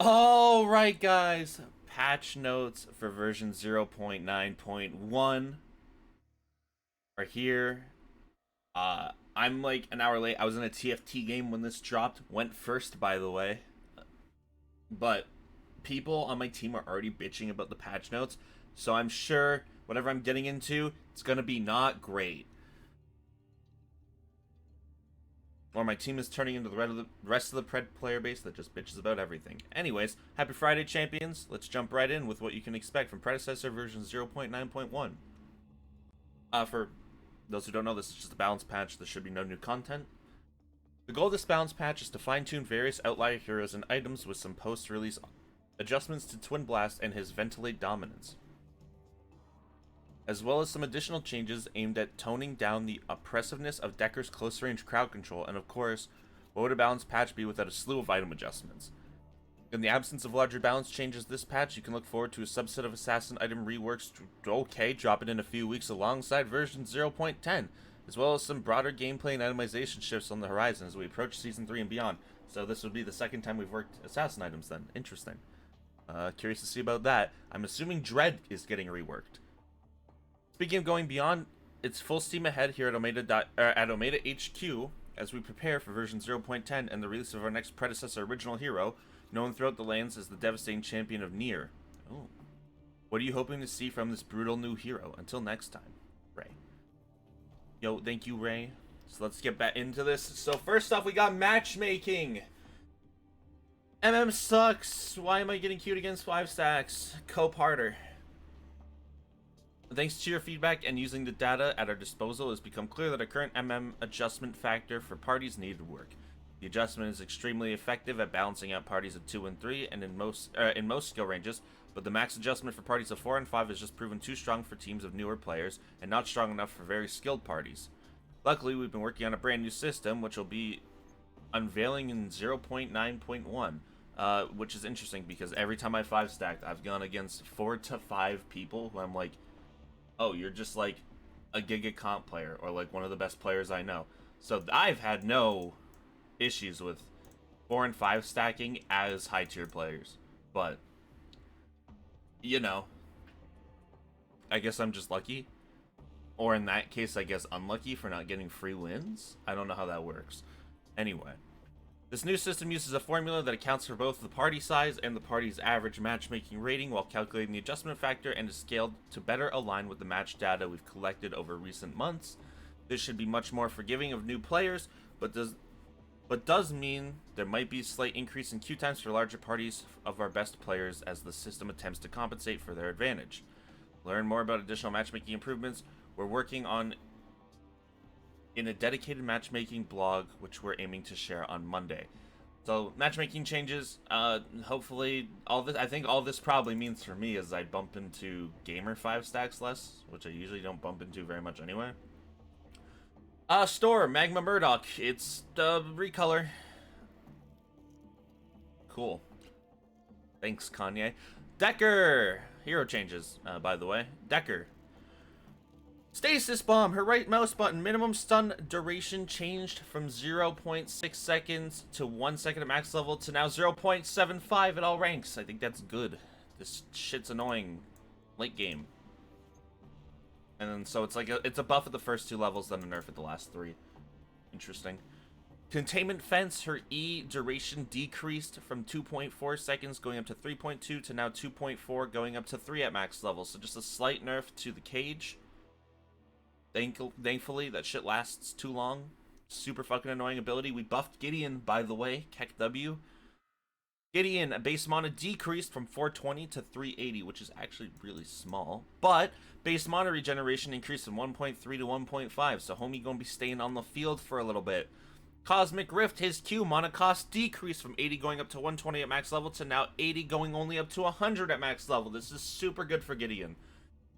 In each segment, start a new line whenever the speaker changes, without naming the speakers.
Alright, guys. Patch notes for version 0.9.1 are here. I'm like an hour late. I was in a TFT game when this dropped. Went first, by the way. But people on my team are already bitching about the patch notes. So I'm sure whatever I'm getting into, it's going to be not great. Or my team is turning into the rest of the Pred player base that just bitches about everything. Anyways, happy Friday, champions. Let's jump right in with what you can expect from predecessor version 0.9.1. For those who don't know, this is just a balance patch. There should be no new content. The goal of this balance patch is to fine-tune various outlier heroes and items with some post-release adjustments to Twin Blast and his Ventilate dominance, as well as some additional changes aimed at toning down the oppressiveness of Decker's close-range crowd control, and of course, what would a balance patch be without a slew of item adjustments? In the absence of larger balance changes this patch, you can look forward to a subset of assassin item reworks, dropping in a few weeks alongside version 0.10, as well as some broader gameplay and itemization shifts on the horizon as we approach Season 3 and beyond. So this would be the second time we've worked assassin items then. Interesting. Curious to see about that. I'm assuming Dread is getting reworked. Speaking of going beyond, it's full steam ahead here at Omega HQ as we prepare for version 0.10 and the release of our next predecessor original hero, known throughout the lands as the devastating champion of Nier. Oh. What are you hoping to see from this brutal new hero? Until next time, Ray. Yo, thank you, Ray. So let's get back into this. So first off, we got matchmaking. sucks. Why am I getting queued against 5 stacks? Cope harder. Thanks to your feedback and using the data at our disposal, it has become clear that our current adjustment factor for parties needed work. The adjustment is extremely effective at balancing out parties of 2 and 3 and in most skill ranges, but the max adjustment for parties of 4 and 5 has just proven too strong for teams of newer players and not strong enough for very skilled parties. Luckily, we've been working on a brand new system, which will be unveiling in 0.9.1, which is interesting because every time I 5-stacked, I've gone against 4 to 5 people who I'm like, oh, you're just like a Giga Comp player or like one of the best players I know. So I've had no issues with 4 and 5 stacking as high tier players. But, you know, I guess I'm just lucky. Or in that case, I guess unlucky for not getting free wins. I don't know how that works. Anyway, this new system uses a formula that accounts for both the party size and the party's average matchmaking rating while calculating the adjustment factor and is scaled to better align with the match data we've collected over recent months. This should be much more forgiving of new players, but does mean there might be a slight increase in queue times for larger parties of our best players as the system attempts to compensate for their advantage. Learn more about additional matchmaking improvements we're working on in a dedicated matchmaking blog, which we're aiming to share on Monday. So matchmaking changes, hopefully I think all this probably means for me is I bump into gamer 5 stacks less, which I usually don't bump into very much anyway. Store, Magma Murdoch, it's the recolor. Cool. Thanks, Kanye. Decker! Hero changes, by the way. Decker. Stasis Bomb, her right mouse button. Minimum stun duration changed from 0.6 seconds to 1 second at max level to now 0.75 at all ranks. I think that's good. This shit's annoying. Late game. And then so it's like it's a buff at the first 2 levels, then a nerf at the last 3. Interesting. Containment Fence, her E duration decreased from 2.4 seconds going up to 3.2 to now 2.4 going up to 3 at max level. So just a slight nerf to the cage. Thankfully, that shit lasts too long. Super fucking annoying ability. We buffed Gideon, by the way. Keck W. Gideon, base mana decreased from 420 to 380, which is actually really small. But base mana regeneration increased from 1.3 to 1.5, so homie gonna be staying on the field for a little bit. Cosmic Rift, his Q mana cost decreased from 80 going up to 120 at max level to now 80 going only up to 100 at max level. This is super good for Gideon.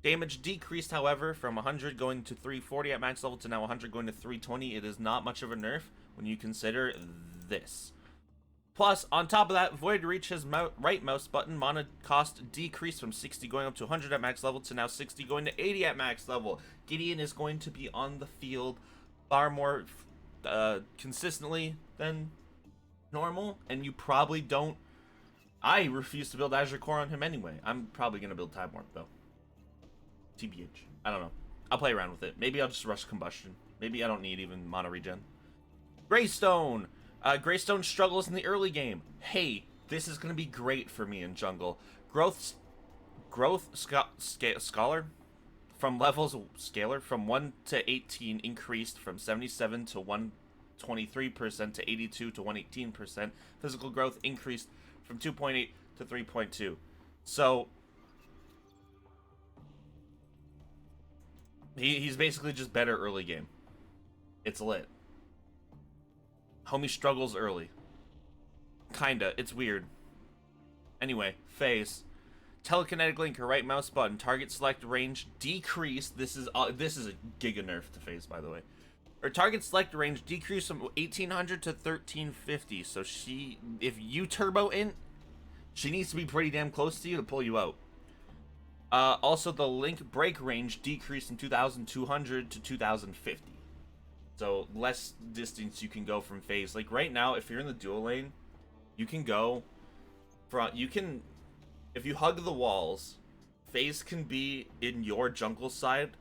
Damage decreased, however, from 100 going to 340 at max level to now 100 going to 320. It is not much of a nerf when you consider this. Plus, on top of that, Void Reach, his right mouse button mana cost decreased from 60 going up to 100 at max level to now 60 going to 80 at max level. Gideon is going to be on the field far more consistently than normal, and you probably don't I refuse to build Azure Core on him anyway. I'm probably going to build Time Warp, though. TBH. I don't know. I'll play around with it. Maybe I'll just rush Combustion. Maybe I don't need even Mono Regen. Greystone! Greystone struggles in the early game. Hey, this is going to be great for me in jungle. Growth Scholar from levels scalar from 1 to 18 increased from 77 to 123% to 82 to 118%. Physical growth increased from 2.8 to 3.2. So he's basically just better early game. It's lit. Homie struggles early. Kinda. It's weird. Anyway, phase. Telekinetic link or right mouse button. Target select range decreased. This is a giga nerf to phase, by the way. Or target select range decreased from 1800 to 1350. So if you turbo int, she needs to be pretty damn close to you to pull you out. Also, the link break range decreased from 2200 to 2050. So less distance you can go from phase. Like right now, if you're in the dual lane, you can go from if you hug the walls, phase can be in your jungle side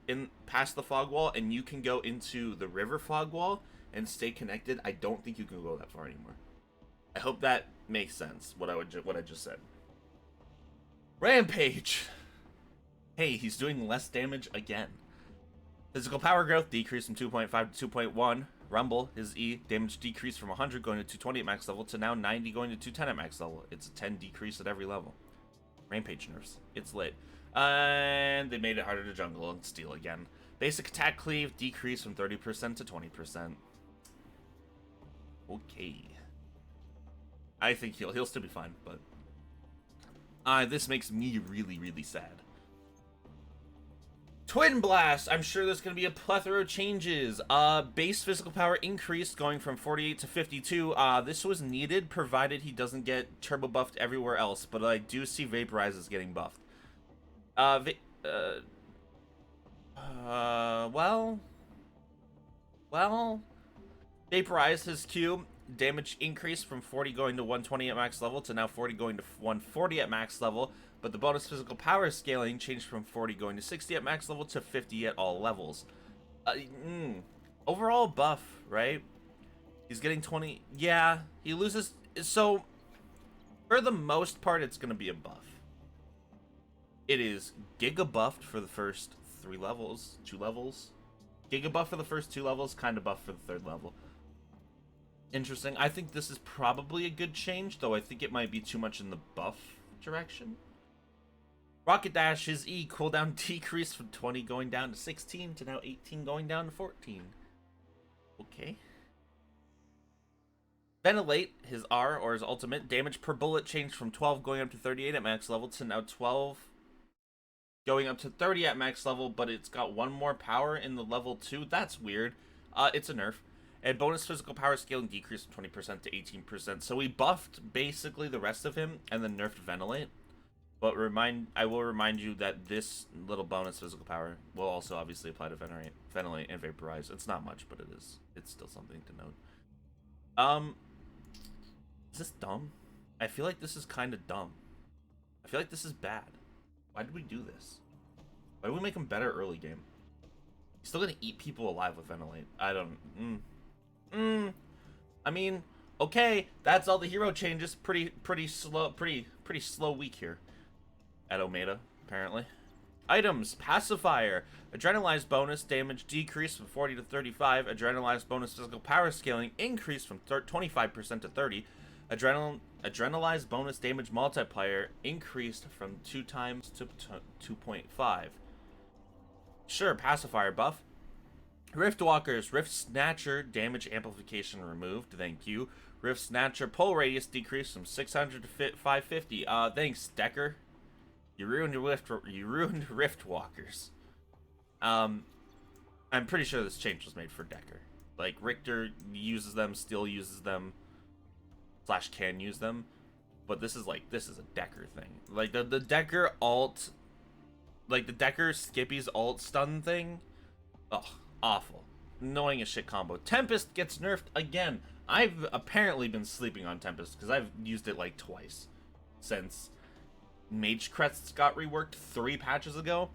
in past the fog wall, and you can go into the river fog wall and stay connected. I don't think you can go that far anymore. I hope that makes sense, what I just said. Rampage. Hey, he's doing less damage again. Physical power growth decreased from 2.5 to 2.1. Rumble, his E, damage decreased from 100 going to 220 at max level to now 90 going to 210 at max level. It's a 10 decrease at every level. Rampage nerfs. It's lit. And they made it harder to jungle and steal again. Basic attack cleave decreased from 30% to 20%. Okay. I think he'll still be fine, but this makes me really, really sad. Twin Blast! I'm sure there's going to be a plethora of changes. Base physical power increased, going from 48 to 52. This was needed, provided he doesn't get turbo buffed everywhere else, but I do see Vaporize is getting buffed. Well, Vaporize, his Q, damage increased from 40 going to 120 at max level to now 40 going to 140 at max level. But the bonus physical power scaling changed from 40 going to 60 at max level to 50 at all levels. Overall buff, right? He's getting 20. Yeah, he loses. So, for the most part, it's going to be a buff. It is giga buffed for the first 2 levels. Giga buff for the first 2 levels, kind of buff for the 3rd level. Interesting. I think this is probably a good change, though I think it might be too much in the buff direction. Rocket Dash, his E cooldown decreased from 20 going down to 16 to now 18 going down to 14. Okay. Ventilate, his R or his ultimate, damage per bullet changed from 12 going up to 38 at max level to now 12 going up to 30 at max level, but it's got 1 more power in the level 2. That's weird. It's a nerf. And bonus physical power scaling decreased from 20% to 18%. So we buffed basically the rest of him and then nerfed Ventilate. But I will remind you that this little bonus physical power will also obviously apply to Ventilate and Vaporize. It's not much, but it is. It's still something to note. Is this dumb? I feel like this is kind of dumb. I feel like this is bad. Why did we do this? Why did we make him better early game? He's still gonna eat people alive with Ventilate. I don't. I mean, okay, that's all the hero changes. Pretty slow week here at Omeda, apparently. Items, Pacifier, Adrenalized bonus damage decreased from 40 to 35. Adrenalized bonus physical power scaling increased from 25% to 30. Adrenalized bonus damage multiplier increased from 2 times to 2.5. Sure, Pacifier buff. Rift Walkers, Rift Snatcher damage amplification removed. Thank you. Rift Snatcher pull radius decreased from 600 to 550. Thanks, Decker. You ruined Rift Walkers. I'm pretty sure this change was made for Decker. Like Richter uses them, still uses them, / can use them, but this is a Decker thing. Like the Decker alt, like the Decker Skippy's alt stun thing. Ugh, awful, annoying as shit combo. Tempest gets nerfed again. I've apparently been sleeping on Tempest because I've used it like twice. since Mage Crests got reworked 3 patches ago.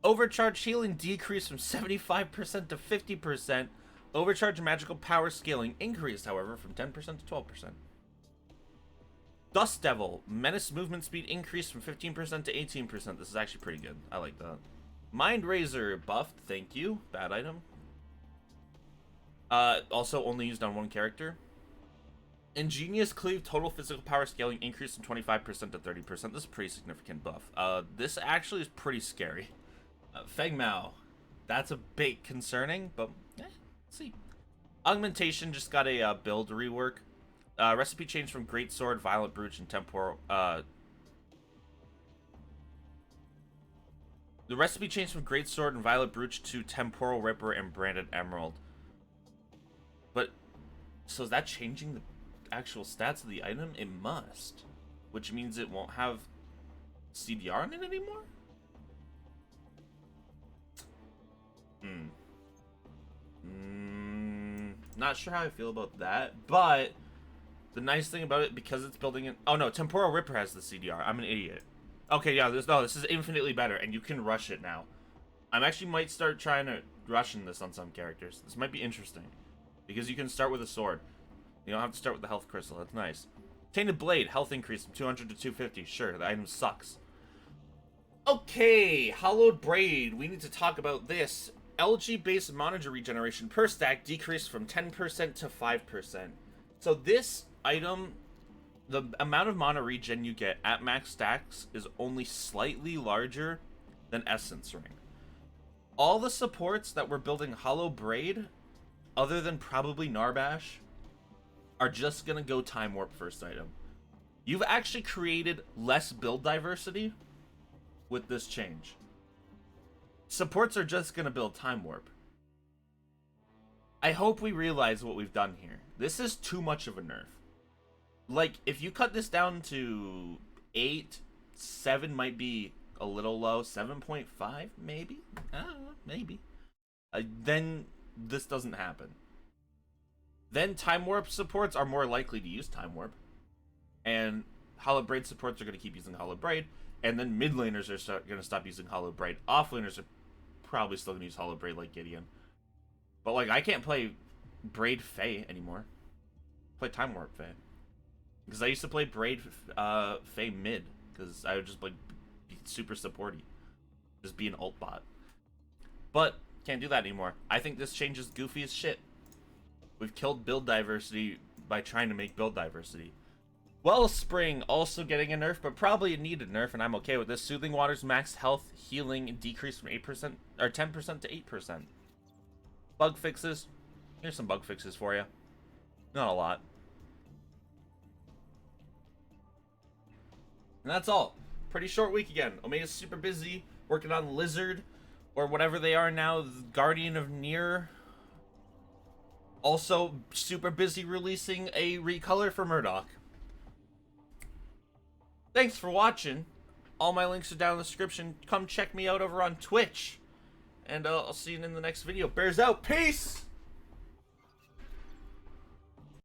Overcharge healing decreased from 75% to 50%. Overcharge magical power scaling increased, however, from 10% to 12%. Dust Devil, menace movement speed increased from 15% to 18%. This is actually pretty good. I like that. Mind Razor buffed, thank you. Bad item. Also only used on 1 character. Ingenious Cleave, total physical power scaling increased from 25% to 30%. This is a pretty significant buff. This actually is pretty scary. Feng Mao, that's a bit concerning, but let's see. Augmentation just got a build rework. Recipe change from Greatsword, Violent Brooch, and Temporal. The recipe changed from Greatsword and Violet Brooch to Temporal Ripper and Branded Emerald. But, so is that changing the actual stats of the item? It must. Which means it won't have CDR in it anymore? Not sure how I feel about that, but the nice thing about it, because it's building in... Oh no, Temporal Ripper has the CDR. I'm an idiot. Okay, yeah, this is infinitely better, and you can rush it now. I actually might start trying to rushing this on some characters. This might be interesting, because you can start with a sword. You don't have to start with the health crystal. That's nice. Tainted Blade, health increase from 200 to 250. Sure, the item sucks. Okay, Hallowed Braid. We need to talk about this. LG-based mana regeneration per stack decreased from 10% to 5%. So this item, the amount of mana regen you get at max stacks is only slightly larger than Essence Ring. All the supports that were building Hollow Braid, other than probably Narbash, are just gonna go Time Warp first item. You've actually created less build diversity with this change. Supports are just gonna build Time Warp. I hope we realize what we've done here. This is too much of a nerf. Like, if you cut this down to 8, 7 might be a little low. 7.5, maybe? I don't know, maybe. Then this doesn't happen. Then Time Warp supports are more likely to use Time Warp. And Hollow Braid supports are going to keep using Hollow Braid. And then mid laners are going to stop using Hollow Braid. Off laners are probably still going to use Hollow Braid like Gideon. But, like, I can't play Braid Fae anymore. Play Time Warp Fae. Because I used to play Braid Fae mid. Because I would just, like, be super supporty. Just be an ult bot. But, can't do that anymore. I think this change is goofy as shit. We've killed build diversity by trying to make build diversity. Wellspring also getting a nerf, but probably a needed nerf, and I'm okay with this. Soothing Water's max health healing decreased from 8% or 10% to 8%. Bug fixes. Here's some bug fixes for you. Not a lot. And that's all. Pretty short week again. Omega's super busy working on Lizard, or whatever they are now, the Guardian of Nier. Also super busy releasing a recolor for Murdoch. Thanks for watching. All my links are down in the description. Come check me out over on Twitch. And I'll see you in the next video. Bears out. Peace!